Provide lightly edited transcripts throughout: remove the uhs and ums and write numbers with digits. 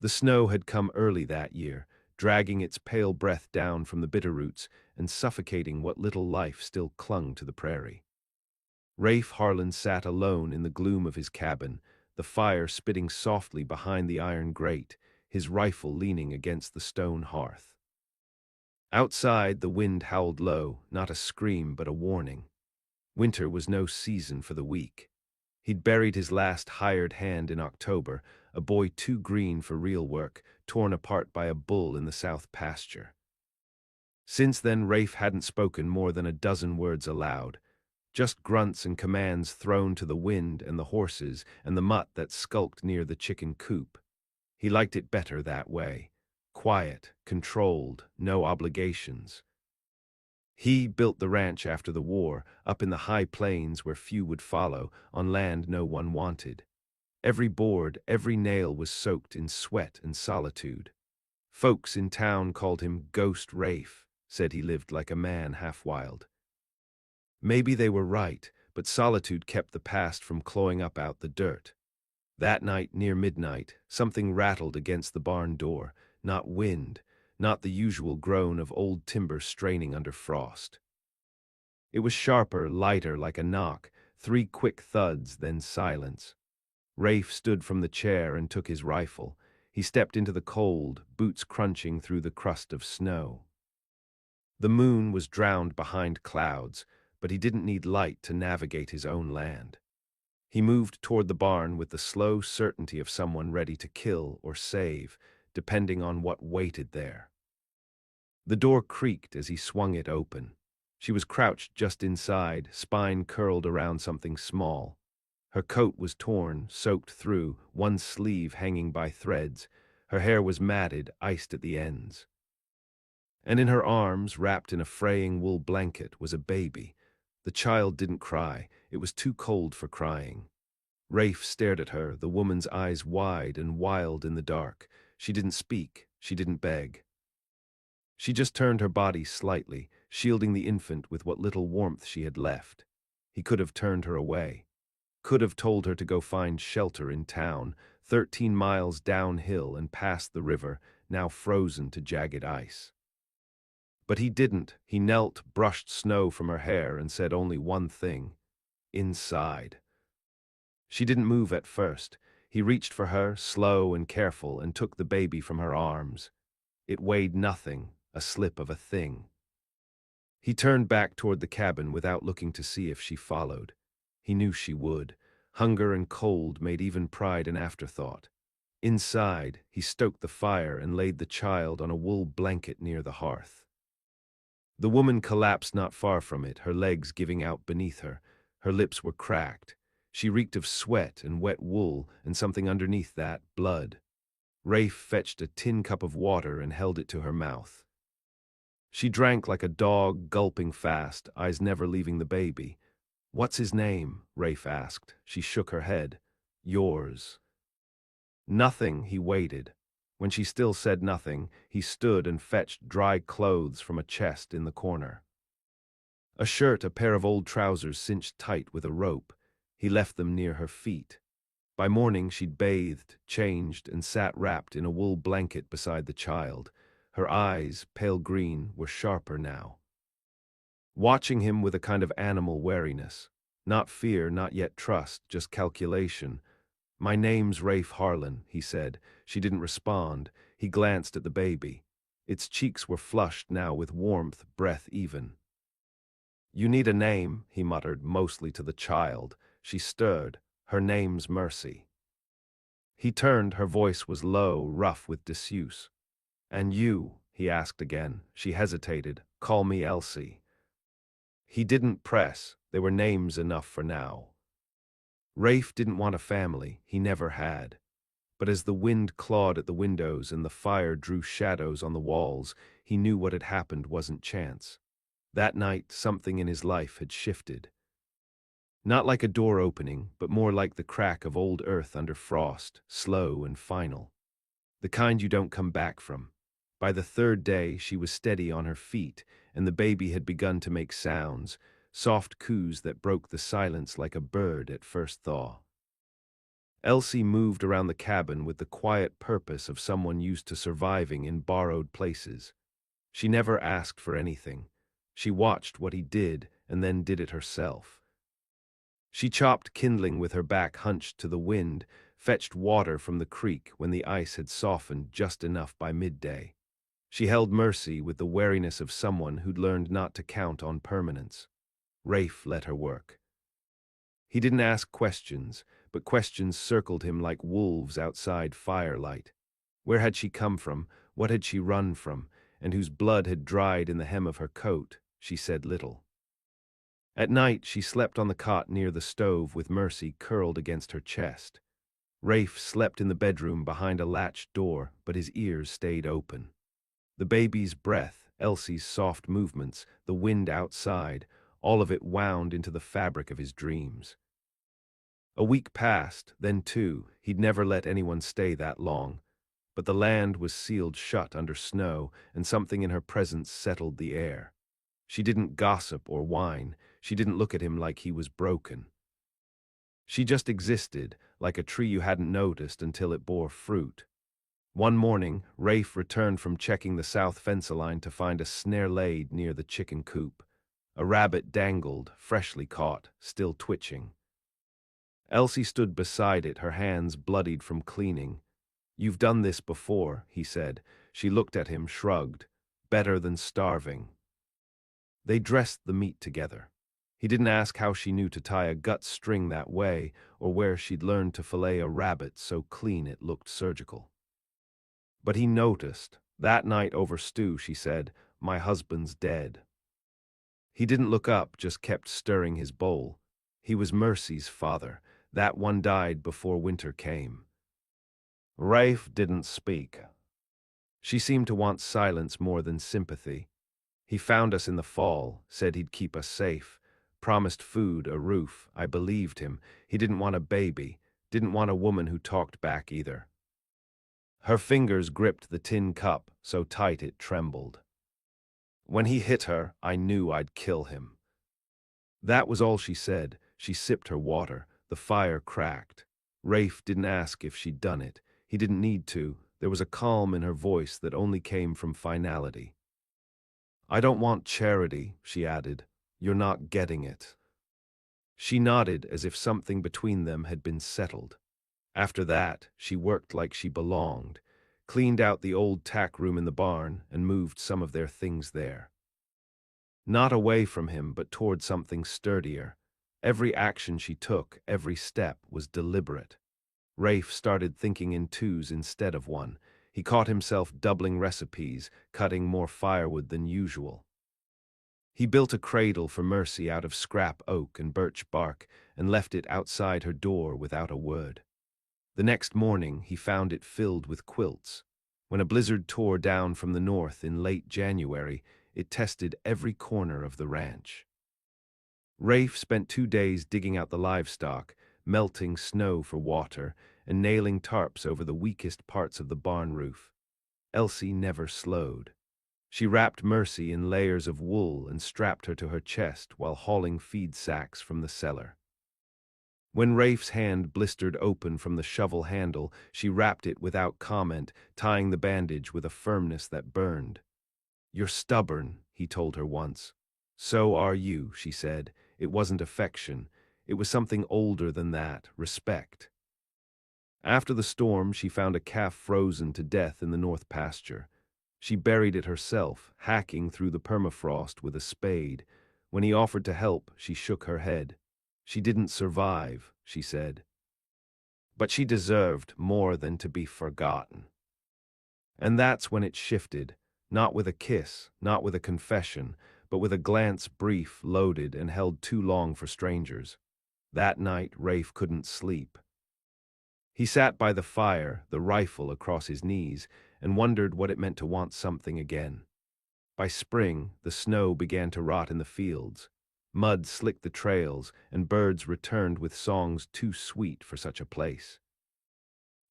The snow had come early that year, dragging its pale breath down from the bitterroots and suffocating what little life still clung to the prairie. Rafe Harlan sat alone in the gloom of his cabin, the fire spitting softly behind the iron grate, his rifle leaning against the stone hearth. Outside, the wind howled low, not a scream but a warning. Winter was no season for the weak. He'd buried his last hired hand in October, a boy too green for real work, torn apart by a bull in the south pasture. Since then, Rafe hadn't spoken more than a dozen words aloud, just grunts and commands thrown to the wind and the horses and the mutt that skulked near the chicken coop. He liked it better that way. Quiet, controlled, no obligations. He built the ranch after the war, up in the high plains where few would follow, on land no one wanted. Every board, every nail was soaked in sweat and solitude. Folks in town called him Ghost Rafe, said he lived like a man half wild. Maybe they were right, but solitude kept the past from clawing up out the dirt. That night, near midnight, something rattled against the barn door, not wind, not the usual groan of old timber straining under frost. It was sharper, lighter, like a knock, 3 quick thuds, then silence. Rafe stood from the chair and took his rifle. He stepped into the cold, boots crunching through the crust of snow. The moon was drowned behind clouds, but he didn't need light to navigate his own land. He moved toward the barn with the slow certainty of someone ready to kill or save, depending on what waited there. The door creaked as he swung it open. She was crouched just inside, spine curled around something small. Her coat was torn, soaked through, one sleeve hanging by threads. Her hair was matted, iced at the ends. And in her arms, wrapped in a fraying wool blanket, was a baby. The child didn't cry. It was too cold for crying. Rafe stared at her, the woman's eyes wide and wild in the dark. She didn't speak. She didn't beg. She just turned her body slightly, shielding the infant with what little warmth she had left. He could have turned her away. Could have told her to go find shelter in town, 13 miles downhill and past the river, now frozen to jagged ice. But he didn't. He knelt, brushed snow from her hair, and said only one thing: inside. She didn't move at first. He reached for her, slow and careful, and took the baby from her arms. It weighed nothing, a slip of a thing. He turned back toward the cabin without looking to see if she followed. He knew she would. Hunger and cold made even pride an afterthought. Inside, he stoked the fire and laid the child on a wool blanket near the hearth. The woman collapsed not far from it, her legs giving out beneath her. Her lips were cracked. She reeked of sweat and wet wool, and something underneath that, blood. Rafe fetched a tin cup of water and held it to her mouth. She drank like a dog, gulping fast, eyes never leaving the baby. "What's his name?" Rafe asked. She shook her head. "Yours." Nothing. He waited. When she still said nothing, he stood and fetched dry clothes from a chest in the corner. A shirt, a pair of old trousers cinched tight with a rope. He left them near her feet. By morning she'd bathed, changed, and sat wrapped in a wool blanket beside the child. Her eyes, pale green, were sharper now. Watching him with a kind of animal wariness. Not fear, not yet trust, just calculation. "My name's Rafe Harlan," he said. She didn't respond. He glanced at the baby. Its cheeks were flushed now with warmth, breath even. "You need a name," he muttered, mostly to the child. She stirred. "Her name's Mercy." He turned. Her voice was low, rough with disuse. "And you?" he asked again. She hesitated. "Call me Elsie." He didn't press. They were names enough for now. Rafe didn't want a family. He never had. But as the wind clawed at the windows and the fire drew shadows on the walls, he knew what had happened wasn't chance. That night, something in his life had shifted. Not like a door opening, but more like the crack of old earth under frost, slow and final. The kind you don't come back from. By the third day, she was steady on her feet, and the baby had begun to make sounds, soft coos that broke the silence like a bird at first thaw. Elsie moved around the cabin with the quiet purpose of someone used to surviving in borrowed places. She never asked for anything. She watched what he did and then did it herself. She chopped kindling with her back hunched to the wind, fetched water from the creek when the ice had softened just enough by midday. She held Mercy with the wariness of someone who'd learned not to count on permanence. Rafe let her work. He didn't ask questions, but questions circled him like wolves outside firelight. Where had she come from? What had she run from? And whose blood had dried in the hem of her coat? She said little. At night, she slept on the cot near the stove with Mercy curled against her chest. Rafe slept in the bedroom behind a latched door, but his ears stayed open. The baby's breath, Elsie's soft movements, the wind outside, all of it wound into the fabric of his dreams. A week passed, then two. He'd never let anyone stay that long. But the land was sealed shut under snow, and something in her presence settled the air. She didn't gossip or whine. She didn't look at him like he was broken. She just existed, like a tree you hadn't noticed until it bore fruit. One morning, Rafe returned from checking the south fence line to find a snare laid near the chicken coop. A rabbit dangled, freshly caught, still twitching. Elsie stood beside it, her hands bloodied from cleaning. "You've done this before," he said. She looked at him, shrugged. "Better than starving." They dressed the meat together. He didn't ask how she knew to tie a gut string that way, or where she'd learned to fillet a rabbit so clean it looked surgical. But he noticed. "That night over stew," she said, "my husband's dead." He didn't look up, just kept stirring his bowl. He was Mercy's father. That one died before winter came. Rafe didn't speak. She seemed to want silence more than sympathy. "He found us in the fall, said he'd keep us safe, promised food, a roof. I believed him. He didn't want a baby, didn't want a woman who talked back either." Her fingers gripped the tin cup, so tight it trembled. "When he hit her, I knew I'd kill him." That was all she said. She sipped her water. The fire cracked. Rafe didn't ask if she'd done it. He didn't need to. There was a calm in her voice that only came from finality. "I don't want charity," she added. "You're not getting it." She nodded as if something between them had been settled. After that, she worked like she belonged, cleaned out the old tack room in the barn, and moved some of their things there. Not away from him, but toward something sturdier. Every action she took, every step, was deliberate. Rafe started thinking in twos instead of one. He caught himself doubling recipes, cutting more firewood than usual. He built a cradle for Mercy out of scrap oak and birch bark and left it outside her door without a word. The next morning, he found it filled with quilts. When a blizzard tore down from the north in late January, it tested every corner of the ranch. Rafe spent 2 days digging out the livestock, melting snow for water, and nailing tarps over the weakest parts of the barn roof. Elsie never slowed. She wrapped Mercy in layers of wool and strapped her to her chest while hauling feed sacks from the cellar. When Rafe's hand blistered open from the shovel handle, she wrapped it without comment, tying the bandage with a firmness that burned. "You're stubborn," he told her once. "So are you," she said. It wasn't affection. It was something older than that, respect. After the storm, she found a calf frozen to death in the north pasture. She buried it herself, hacking through the permafrost with a spade. When he offered to help, she shook her head. "She didn't survive," she said. "But she deserved more than to be forgotten." And that's when it shifted, not with a kiss, not with a confession, but with a glance brief, loaded, and held too long for strangers. That night, Rafe couldn't sleep. He sat by the fire, the rifle across his knees, and wondered what it meant to want something again. By spring, the snow began to rot in the fields. Mud slicked the trails, and birds returned with songs too sweet for such a place.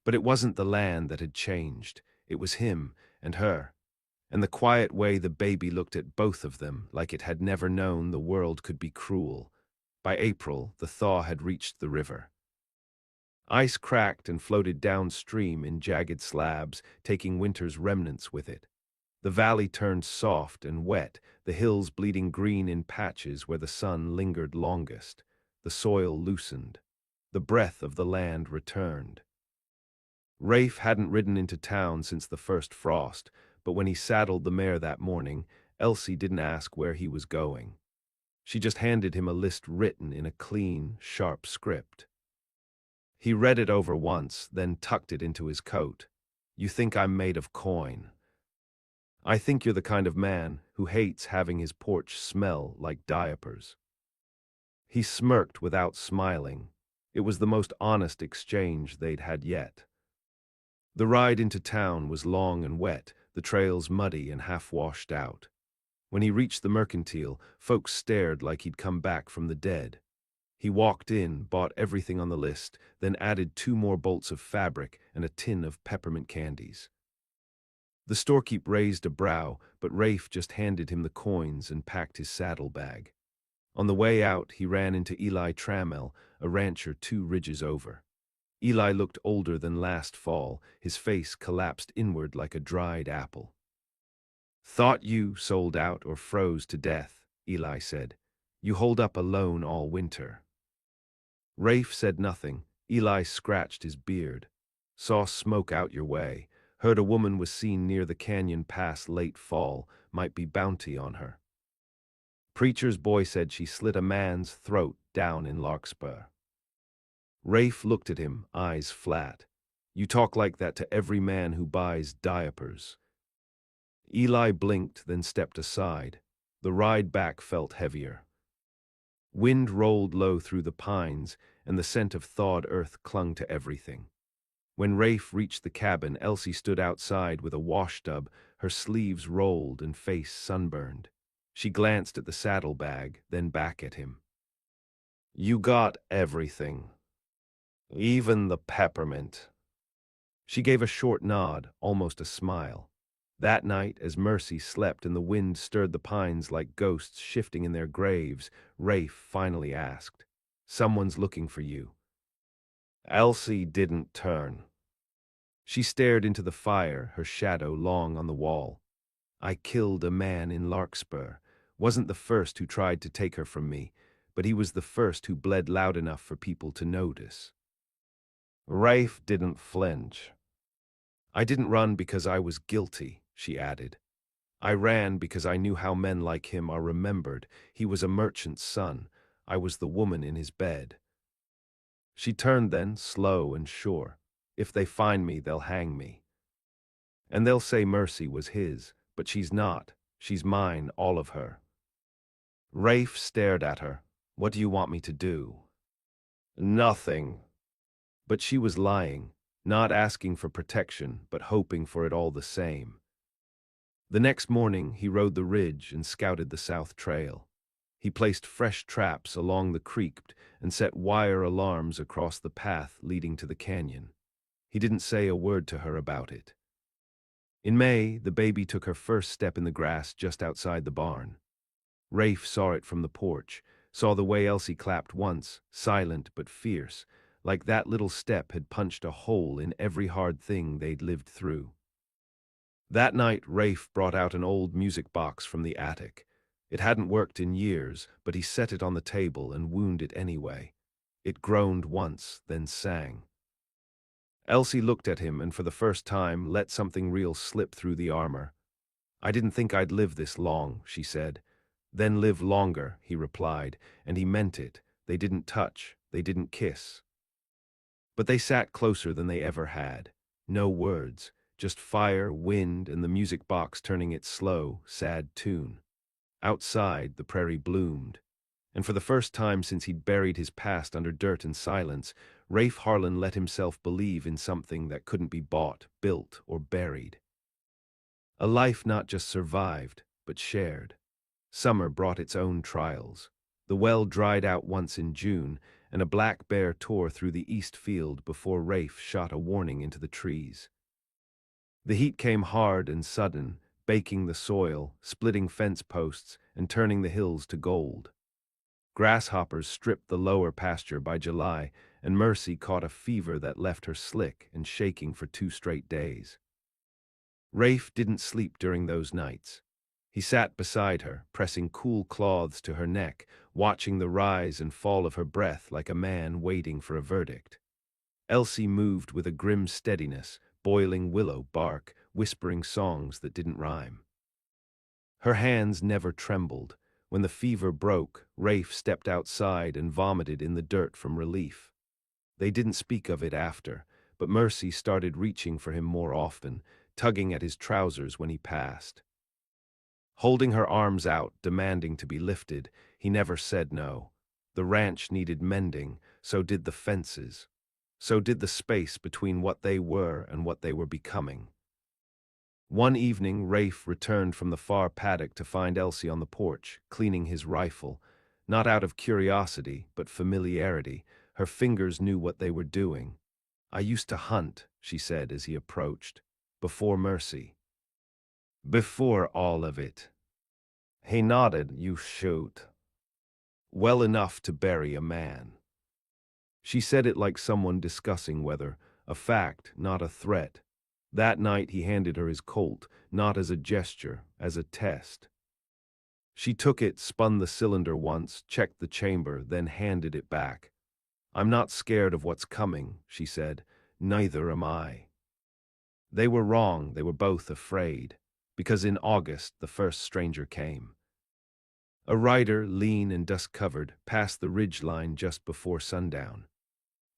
But it wasn't the land that had changed. It was him and her, and the quiet way the baby looked at both of them like it had never known the world could be cruel. By April, the thaw had reached the river. Ice cracked and floated downstream in jagged slabs, taking winter's remnants with it. The valley turned soft and wet, the hills bleeding green in patches where the sun lingered longest. The soil loosened. The breath of the land returned. Rafe hadn't ridden into town since the first frost, but when he saddled the mare that morning, Elsie didn't ask where he was going. She just handed him a list written in a clean, sharp script. He read it over once, then tucked it into his coat. "You think I'm made of coin. I think you're the kind of man who hates having his porch smell like diapers." He smirked without smiling. It was the most honest exchange they'd had yet. The ride into town was long and wet, the trails muddy and half-washed out. When he reached the mercantile, folks stared like he'd come back from the dead. He walked in, bought everything on the list, then added 2 more bolts of fabric and a tin of peppermint candies. The storekeep raised a brow, but Rafe just handed him the coins and packed his saddlebag. On the way out, he ran into Eli Trammell, a rancher 2 ridges over. Eli looked older than last fall, his face collapsed inward like a dried apple. "Thought you sold out or froze to death," Eli said. "You hold up alone all winter." Rafe said nothing. Eli scratched his beard. "Saw smoke out your way. Heard a woman was seen near the canyon pass late fall. Might be bounty on her. Preacher's boy said she slit a man's throat down in Larkspur." Rafe looked at him, eyes flat. "You talk like that to every man who buys diapers." Eli blinked, then stepped aside. The ride back felt heavier. Wind rolled low through the pines, and the scent of thawed earth clung to everything. When Rafe reached the cabin, Elsie stood outside with a washtub, her sleeves rolled and face sunburned. She glanced at the saddlebag, then back at him. "You got everything. Even the peppermint." She gave a short nod, almost a smile. That night, as Mercy slept and the wind stirred the pines like ghosts shifting in their graves, Rafe finally asked, "Someone's looking for you." Elsie didn't turn. She stared into the fire, her shadow long on the wall. "I killed a man in Larkspur. Wasn't the first who tried to take her from me, but he was the first who bled loud enough for people to notice." Rafe didn't flinch. "I didn't run because I was guilty," she added. "I ran because I knew how men like him are remembered. He was a merchant's son. I was the woman in his bed." She turned then, slow and sure. "If they find me, they'll hang me. And they'll say Mercy was his, but she's not. She's mine, all of her." Rafe stared at her. "What do you want me to do?" "Nothing." But she was lying, not asking for protection, but hoping for it all the same. The next morning, he rode the ridge and scouted the south trail. He placed fresh traps along the creek and set wire alarms across the path leading to the canyon. He didn't say a word to her about it. In May, the baby took her first step in the grass just outside the barn. Rafe saw it from the porch, saw the way Elsie clapped once, silent but fierce, like that little step had punched a hole in every hard thing they'd lived through. That night, Rafe brought out an old music box from the attic. It hadn't worked in years, but he set it on the table and wound it anyway. It groaned once, then sang. Elsie looked at him and for the first time let something real slip through the armor. "I didn't think I'd live this long," she said. "Then live longer," he replied, and he meant it. They didn't touch, they didn't kiss. But they sat closer than they ever had. No words, just fire, wind, and the music box turning its slow, sad tune. Outside, the prairie bloomed. And for the first time since he'd buried his past under dirt and silence, Rafe Harlan let himself believe in something that couldn't be bought, built, or buried. A life not just survived, but shared. Summer brought its own trials. The well dried out once in June, and a black bear tore through the east field before Rafe shot a warning into the trees. The heat came hard and sudden, baking the soil, splitting fence posts, and turning the hills to gold. Grasshoppers stripped the lower pasture by July, and Mercy caught a fever that left her slick and shaking for 2 straight days. Rafe didn't sleep during those nights. He sat beside her, pressing cool cloths to her neck, watching the rise and fall of her breath like a man waiting for a verdict. Elsie moved with a grim steadiness, boiling willow bark, whispering songs that didn't rhyme. Her hands never trembled. When the fever broke, Rafe stepped outside and vomited in the dirt from relief. They didn't speak of it after, but Mercy started reaching for him more often, tugging at his trousers when he passed. Holding her arms out, demanding to be lifted, he never said no. The ranch needed mending, so did the fences. So did the space between what they were and what they were becoming. One evening, Rafe returned from the far paddock to find Elsie on the porch, cleaning his rifle. Not out of curiosity, but familiarity. Her fingers knew what they were doing. "I used to hunt," she said as he approached. "Before Mercy." "Before all of it." He nodded. "You shoot." "Well enough to bury a man." She said it like someone discussing weather, a fact, not a threat. That night he handed her his Colt, not as a gesture, as a test. She took it, spun the cylinder once, checked the chamber, then handed it back. "I'm not scared of what's coming," she said. "Neither am I." They were wrong, they were both afraid, because in August the first stranger came. A rider, lean and dust-covered, passed the ridge line just before sundown.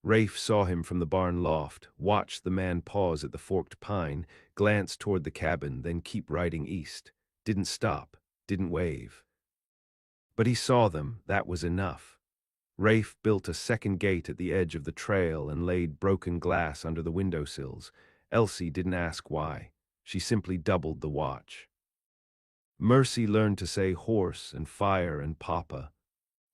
Rafe saw him from the barn loft, watched the man pause at the forked pine, glance toward the cabin, then keep riding east. Didn't stop, didn't wave. But he saw them, that was enough. Rafe built a second gate at the edge of the trail and laid broken glass under the windowsills. Elsie didn't ask why. She simply doubled the watch. Mercy learned to say horse and fire and papa.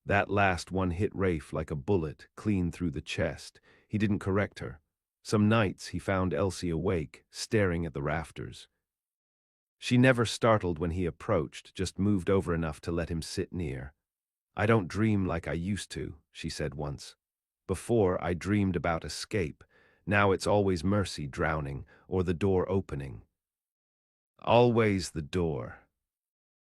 That last one hit Rafe like a bullet, clean through the chest. He didn't correct her. Some nights he found Elsie awake, staring at the rafters. She never startled when he approached, just moved over enough to let him sit near. "I don't dream like I used to," she said once. "Before, I dreamed about escape. Now it's always Mercy drowning, or the door opening." Always the door.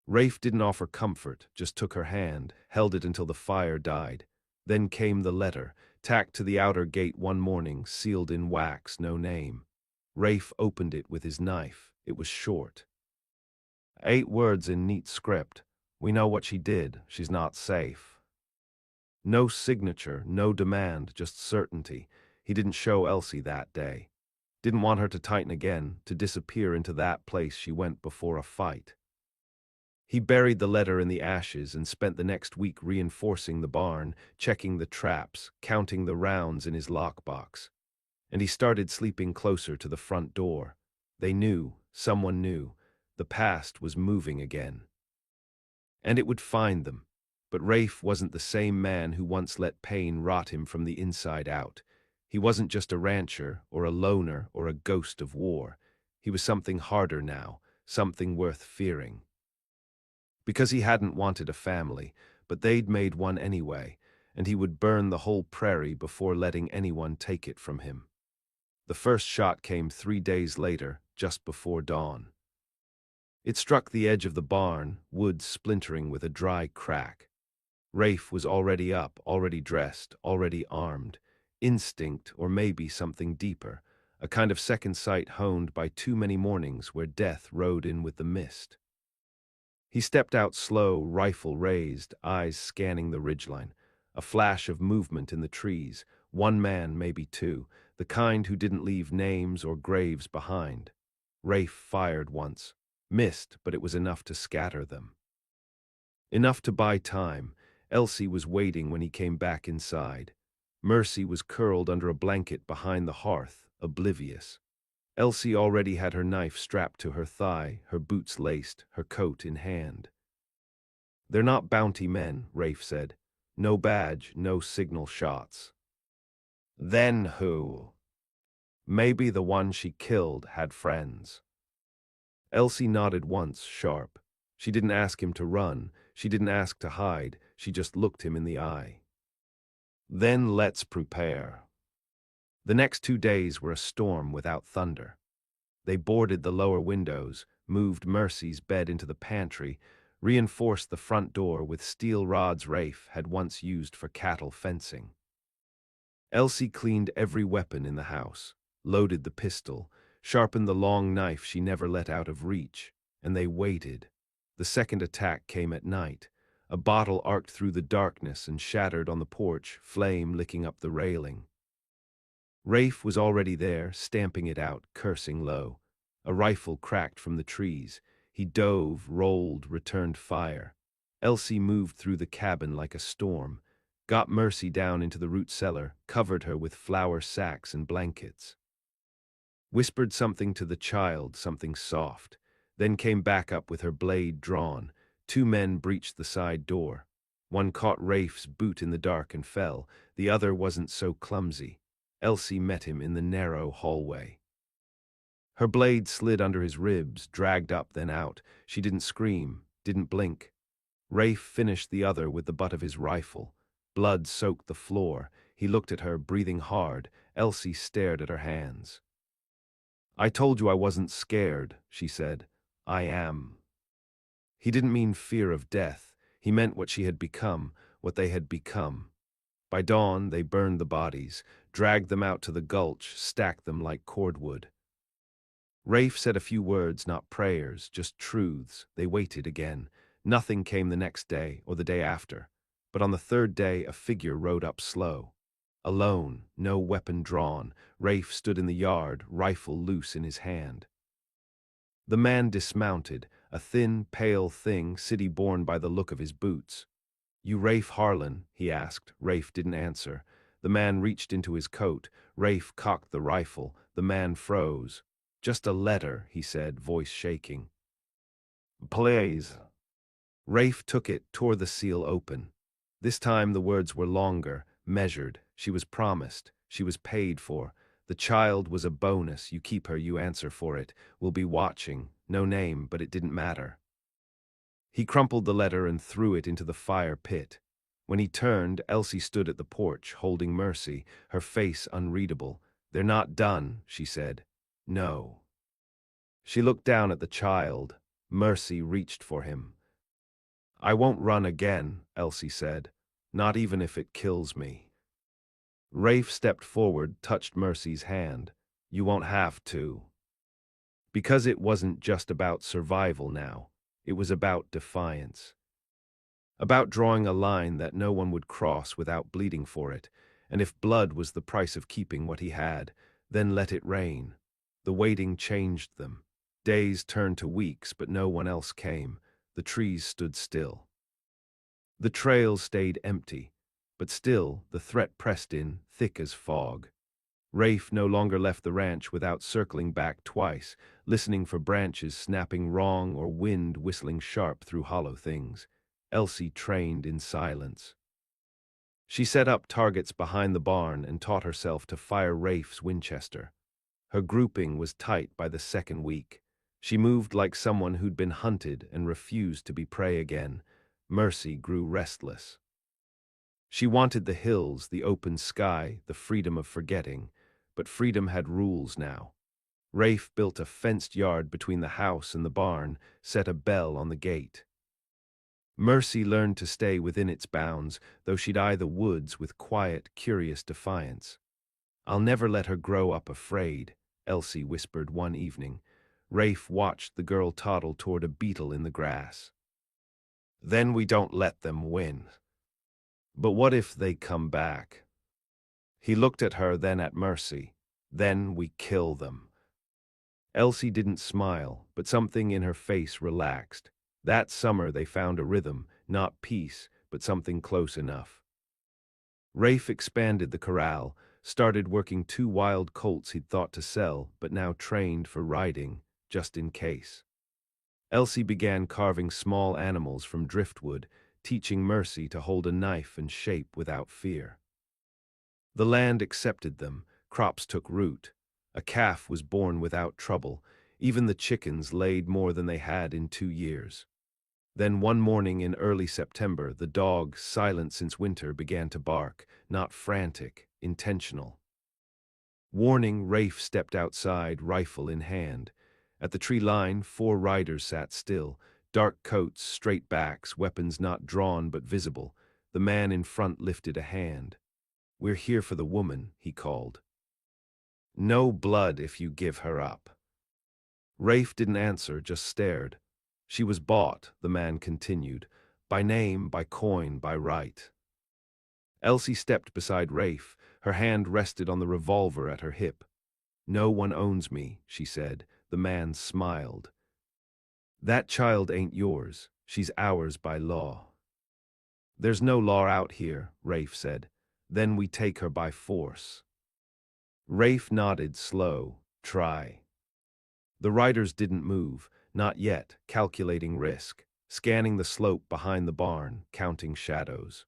Rafe didn't offer comfort, just took her hand, held it until the fire died. Then came the letter, tacked to the outer gate one morning, sealed in wax, no name. Rafe opened it with his knife. It was short. 8 words in neat script. "We know what she did. She's not safe." No signature, no demand, just certainty. He didn't show Elsie that day. Didn't want her to tighten again, to disappear into that place she went before a fight. He buried the letter in the ashes and spent the next week reinforcing the barn, checking the traps, counting the rounds in his lockbox. And he started sleeping closer to the front door. They knew, someone knew, the past was moving again. And it would find them. But Rafe wasn't the same man who once let pain rot him from the inside out. He wasn't just a rancher, or a loner, or a ghost of war. He was something harder now, something worth fearing. Because he hadn't wanted a family, but they'd made one anyway, and he would burn the whole prairie before letting anyone take it from him. The first shot came 3 days later, just before dawn. It struck the edge of the barn, wood splintering with a dry crack. Rafe was already up, already dressed, already armed. Instinct, or maybe something deeper, a kind of second sight honed by too many mornings where death rode in with the mist. He stepped out slow, rifle raised, eyes scanning the ridgeline. A flash of movement in the trees, one man, maybe two, the kind who didn't leave names or graves behind. Rafe fired once. Missed, but it was enough to scatter them. Enough to buy time. Elsie was waiting when he came back inside. Mercy was curled under a blanket behind the hearth, oblivious. Elsie already had her knife strapped to her thigh, her boots laced, her coat in hand. "They're not bounty men," Rafe said. "No badge, no signal shots." "Then who?" "Maybe the one she killed had friends." Elsie nodded once, sharp. She didn't ask him to run. She didn't ask to hide. She just looked him in the eye. Then let's prepare. The next 2 days were a storm without thunder. They boarded the lower windows, moved Mercy's bed into the pantry, reinforced the front door with steel rods Rafe had once used for cattle fencing. Elsie cleaned every weapon in the house, loaded the pistol, sharpened the long knife she never let out of reach, and they waited. The second attack came at night. A bottle arced through the darkness and shattered on the porch, flame licking up the railing. Rafe was already there, stamping it out, cursing low. A rifle cracked from the trees. He dove, rolled, returned fire. Elsie moved through the cabin like a storm, got Mercy down into the root cellar, covered her with flour sacks and blankets. Whispered something to the child, something soft, then came back up with her blade drawn. 2 men breached the side door. One caught Rafe's boot in the dark and fell. The other wasn't so clumsy. Elsie met him in the narrow hallway. Her blade slid under his ribs, dragged up then out. She didn't scream, didn't blink. Rafe finished the other with the butt of his rifle. Blood soaked the floor. He looked at her, breathing hard. Elsie stared at her hands. "I told you I wasn't scared," she said. "I am." He didn't mean fear of death. He meant what she had become, what they had become. By dawn, they burned the bodies, dragged them out to the gulch, stacked them like cordwood. Rafe said a few words, not prayers, just truths. They waited again. Nothing came the next day or the day after. But on the third day, a figure rode up slow. Alone, no weapon drawn, Rafe stood in the yard, rifle loose in his hand. The man dismounted, a thin, pale thing, city-born by the look of his boots. "You Rafe Harlan?" he asked. Rafe didn't answer. The man reached into his coat. Rafe cocked the rifle. The man froze. "Just a letter," he said, voice shaking. "Please." Rafe took it, tore the seal open. This time the words were longer, measured. She was promised. She was paid for. The child was a bonus. You keep her, you answer for it. We'll be watching. No name, but it didn't matter. He crumpled the letter and threw it into the fire pit. When he turned, Elsie stood at the porch, holding Mercy, her face unreadable. "They're not done," she said. "No." She looked down at the child. Mercy reached for him. "I won't run again," Elsie said. "Not even if it kills me." Rafe stepped forward, touched Mercy's hand. "You won't have to." Because it wasn't just about survival now. It was about defiance. About drawing a line that no one would cross without bleeding for it, and if blood was the price of keeping what he had, then let it rain. The waiting changed them. Days turned to weeks, but no one else came. The trees stood still. The trail stayed empty, but still the threat pressed in, thick as fog. Rafe no longer left the ranch without circling back twice, listening for branches snapping wrong or wind whistling sharp through hollow things. Elsie trained in silence. She set up targets behind the barn and taught herself to fire Rafe's Winchester. Her grouping was tight by the second week. She moved like someone who'd been hunted and refused to be prey again. Mercy grew restless. She wanted the hills, the open sky, the freedom of forgetting. But freedom had rules now. Rafe built a fenced yard between the house and the barn, set a bell on the gate. Mercy learned to stay within its bounds, though she'd eye the woods with quiet, curious defiance. "I'll never let her grow up afraid," Elsie whispered one evening. Rafe watched the girl toddle toward a beetle in the grass. "Then we don't let them win." "But what if they come back?" He looked at her, then at Mercy. "Then we kill them." Elsie didn't smile, but something in her face relaxed. That summer they found a rhythm, not peace, but something close enough. Rafe expanded the corral, started working 2 wild colts he'd thought to sell, but now trained for riding, just in case. Elsie began carving small animals from driftwood, teaching Mercy to hold a knife and shape without fear. The land accepted them, crops took root. A calf was born without trouble. Even the chickens laid more than they had in 2 years. Then one morning in early September, the dog, silent since winter, began to bark, not frantic, intentional. Warning, Rafe stepped outside, rifle in hand. At the tree line, 4 riders sat still, dark coats, straight backs, weapons not drawn but visible. The man in front lifted a hand. "We're here for the woman," he called. "No blood if you give her up." Rafe didn't answer, just stared. "She was bought," the man continued, "by name, by coin, by right." Elsie stepped beside Rafe. Her hand rested on the revolver at her hip. "No one owns me," she said. The man smiled. "That child ain't yours. She's ours by law." "There's no law out here," Rafe said. "Then we take her by force." Rafe nodded, slow. "Try." The riders didn't move, not yet, calculating risk, scanning the slope behind the barn, counting shadows.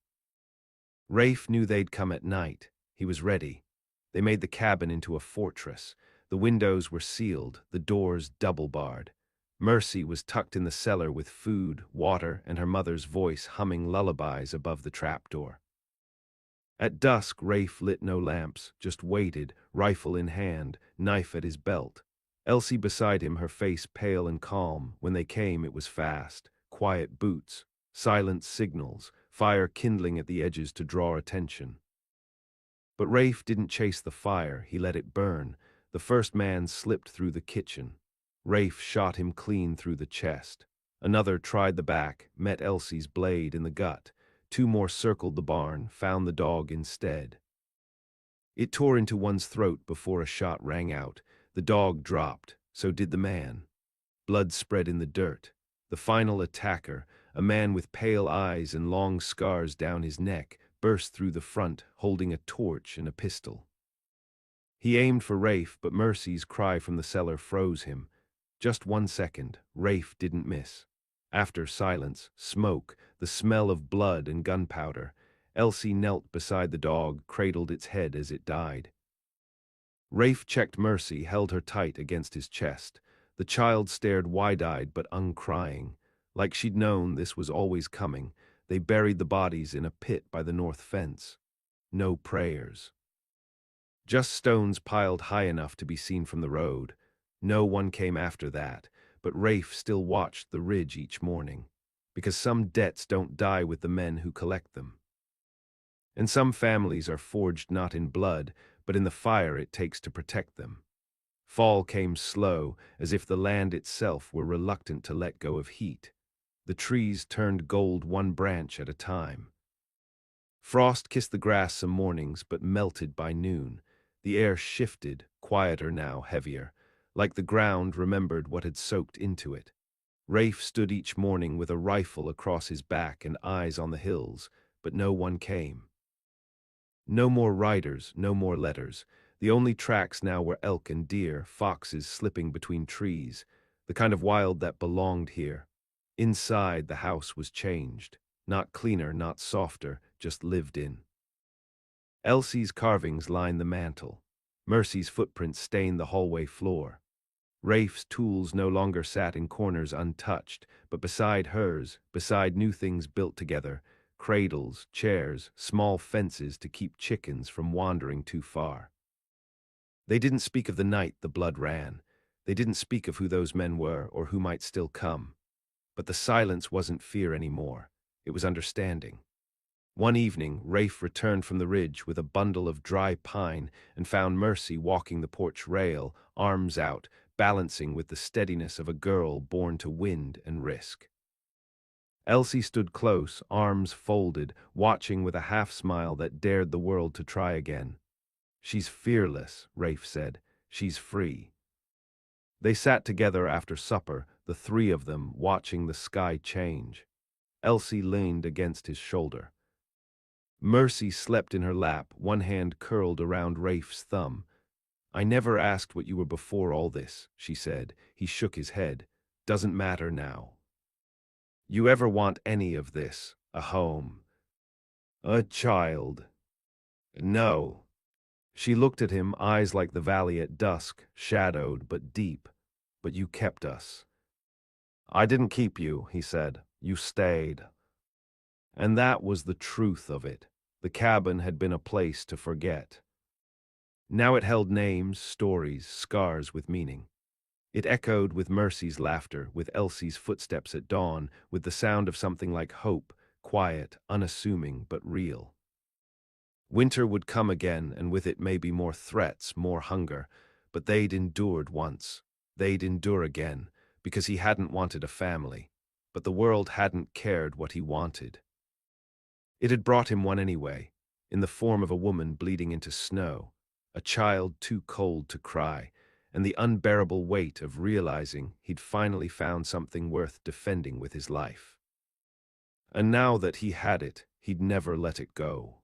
Rafe knew they'd come at night. He was ready. They made the cabin into a fortress. The windows were sealed, the doors double-barred. Mercy was tucked in the cellar with food, water, and her mother's voice humming lullabies above the trapdoor. At dusk, Rafe lit no lamps, just waited, rifle in hand, knife at his belt. Elsie beside him, her face pale and calm. When they came, it was fast. Quiet boots, silent signals, fire kindling at the edges to draw attention. But Rafe didn't chase the fire, he let it burn. The first man slipped through the kitchen. Rafe shot him clean through the chest. Another tried the back, met Elsie's blade in the gut. 2 more circled the barn, found the dog instead. It tore into one's throat before a shot rang out. The dog dropped, so did the man. Blood spread in the dirt. The final attacker, a man with pale eyes and long scars down his neck, burst through the front, holding a torch and a pistol. He aimed for Rafe, but Mercy's cry from the cellar froze him. Just 1 second, Rafe didn't miss. After silence, smoke, the smell of blood and gunpowder. Elsie knelt beside the dog, cradled its head as it died. Rafe checked Mercy, held her tight against his chest. The child stared wide-eyed but uncrying. Like she'd known this was always coming. They buried the bodies in a pit by the north fence. No prayers. Just stones piled high enough to be seen from the road. No one came after that, but Rafe still watched the ridge each morning. Because some debts don't die with the men who collect them. And some families are forged not in blood, but in the fire it takes to protect them. Fall came slow, as if the land itself were reluctant to let go of heat. The trees turned gold 1 branch at a time. Frost kissed the grass some mornings, but melted by noon. The air shifted, quieter now, heavier, like the ground remembered what had soaked into it. Rafe stood each morning with a rifle across his back and eyes on the hills, but no one came. No more riders, no more letters. The only tracks now were elk and deer, foxes slipping between trees, the kind of wild that belonged here. Inside, the house was changed. Not cleaner, not softer, just lived in. Elsie's carvings lined the mantel. Mercy's footprints stained the hallway floor. Rafe's tools no longer sat in corners untouched, but beside hers, beside new things built together, cradles, chairs, small fences to keep chickens from wandering too far. They didn't speak of the night the blood ran. They didn't speak of who those men were or who might still come. But the silence wasn't fear anymore. It was understanding. One evening, Rafe returned from the ridge with a bundle of dry pine and found Mercy walking the porch rail, arms out, balancing with the steadiness of a girl born to wind and risk. Elsie stood close, arms folded, watching with a half-smile that dared the world to try again. "She's fearless," Rafe said. "She's free." They sat together after supper, the 3 of them, watching the sky change. Elsie leaned against his shoulder. Mercy slept in her lap, one hand curled around Rafe's thumb. "I never asked what you were before all this," she said. He shook his head. "Doesn't matter now. You ever want any of this? A home? A child?" "No." She looked at him, eyes like the valley at dusk, shadowed but deep. "But you kept us." "I didn't keep you," he said. You stayed. And that was the truth of it. The cabin had been a place to forget. Now it held names, stories, scars with meaning. It echoed with Mercy's laughter, with Elsie's footsteps at dawn, with the sound of something like hope, quiet, unassuming, but real. Winter would come again, and with it maybe more threats, more hunger, but they'd endured once. They'd endure again, because he hadn't wanted a family, but the world hadn't cared what he wanted. It had brought him one anyway, in the form of a woman bleeding into snow, a child too cold to cry, and the unbearable weight of realizing he'd finally found something worth defending with his life. And now that he had it, he'd never let it go.